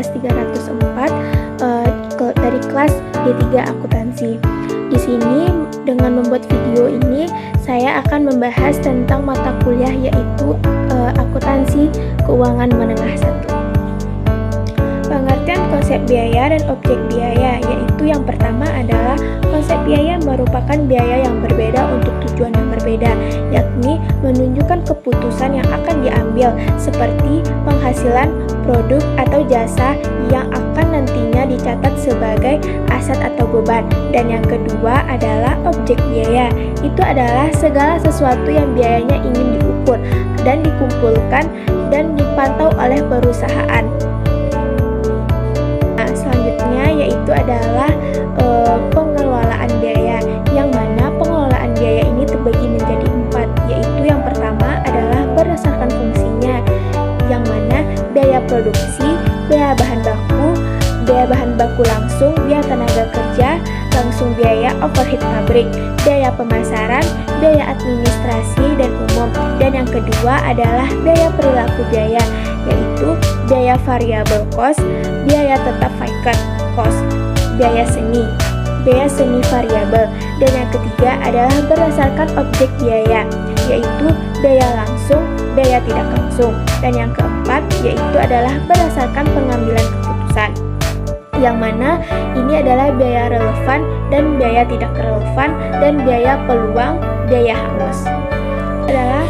14304 dari kelas D3 Akuntansi. Di sini dengan membuat video ini saya akan membahas tentang mata kuliah yaitu Akuntansi Keuangan Menengah 1. Pengertian konsep biaya dan objek biaya, yaitu yang pertama adalah konsep biaya merupakan biaya yang berbeda untuk tujuan yang berbeda, yakni menunjukkan keputusan yang akan diambil seperti penghasilan, produk atau jasa yang akan nantinya dicatat sebagai aset atau beban. Dan yang kedua adalah objek biaya, itu adalah segala sesuatu yang biayanya ingin diukur dan dikumpulkan dan dipantau oleh perusahaan. Selanjutnya yaitu adalah pengelolaan biaya, yang mana pengelolaan biaya ini terbagi menjadi 4, yaitu yang pertama adalah berdasarkan fungsinya, yang mana biaya produksi, biaya bahan baku langsung, biaya tenaga kerja langsung, biaya overhead pabrik, biaya pemasaran, biaya administrasi dan umum. Dan yang kedua adalah biaya perilaku biaya, yaitu biaya variable cost, biaya tetap fixed cost, biaya seni variabel. Dan yang ketiga adalah berdasarkan objek biaya, yaitu biaya langsung, biaya tidak langsung. Dan yang keempat yaitu adalah berdasarkan pengambilan keputusan, yang mana ini adalah biaya relevan dan biaya tidak relevan, dan biaya peluang, biaya hangus. Adalah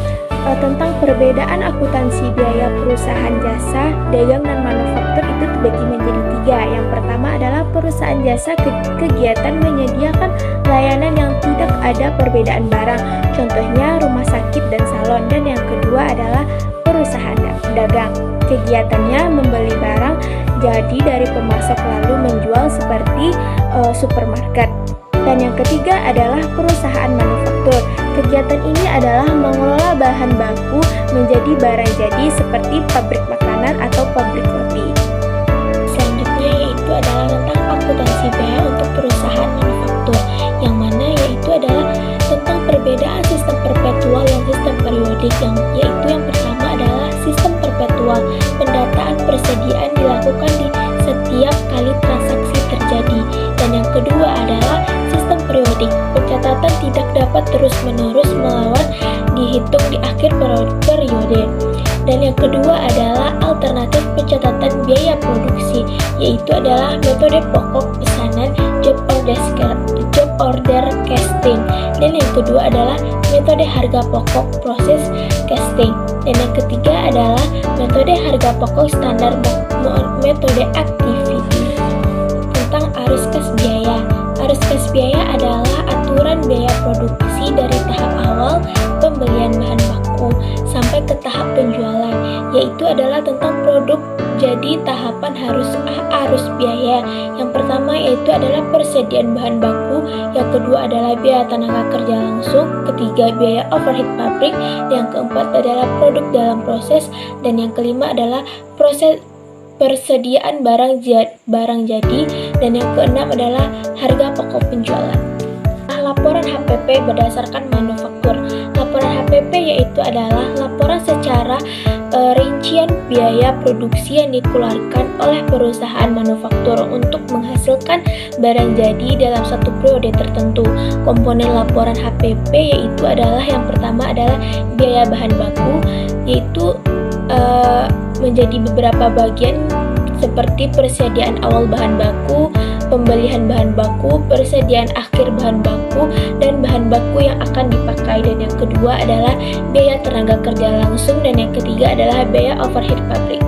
tentang perbedaan akuntansi biaya perusahaan jasa, dagang, dan manufaktur itu terbagi menjadi 3. Yang pertama adalah perusahaan jasa kegiatan menyediakan layanan yang tidak ada perbedaan barang, contohnya rumah sakit dan salon. Dan yang kedua adalah perusahaan dagang, kegiatannya membeli barang jadi dari pemasok lalu menjual seperti supermarket. Dan yang ketiga adalah perusahaan manufaktur. Kegiatan ini adalah mengelola bahan baku menjadi barang jadi seperti pabrik makanan atau pabrik roti. Selanjutnya yaitu adalah tentang akuntansi biaya untuk perusahaan manufaktur, yang mana yaitu adalah tentang perbedaan sistem perpetual dan sistem periodik, yaitu yang pertama adalah sistem perpetual. Pendataan persediaan dilakukan di setiap kali transaksi terjadi. Dan yang kedua adalah sistem periodik. Pencatatan tidak dapat terus-menerus melawan dihitung di akhir periode. Dan yang kedua adalah alternatif pencatatan biaya produksi, yaitu adalah metode pokok pesanan job order casting. Dan yang kedua adalah metode harga pokok proses casting. Dan yang ketiga adalah metode harga pokok standar metode activity. Tentang arus kas biaya. Arus kas biaya adalah aturan biaya produksi dari tahap awal pembelian bahan baku sampai ke tahap penjualan, yaitu adalah tentang produk jadi tahapan arus biaya. Yang pertama yaitu adalah persediaan bahan baku, yang kedua adalah biaya tenaga kerja langsung, ketiga biaya overhead pabrik, yang keempat adalah produk dalam proses, dan yang kelima adalah proses persediaan barang jadi, dan yang keenam adalah harga pokok penjualan. Laporan HPP berdasarkan manufaktur. Laporan HPP yaitu adalah laporan secara rincian biaya produksi yang dikeluarkan oleh perusahaan manufaktur untuk menghasilkan barang jadi dalam satu periode tertentu. Komponen laporan HPP yaitu adalah yang pertama adalah biaya bahan baku, yaitu menjadi beberapa bagian seperti persediaan awal bahan baku, pembelian bahan baku, persediaan akhir bahan baku, dan bahan baku yang akan dipakai. Dan yang kedua adalah biaya tenaga kerja langsung, dan yang ketiga adalah biaya overhead pabrik.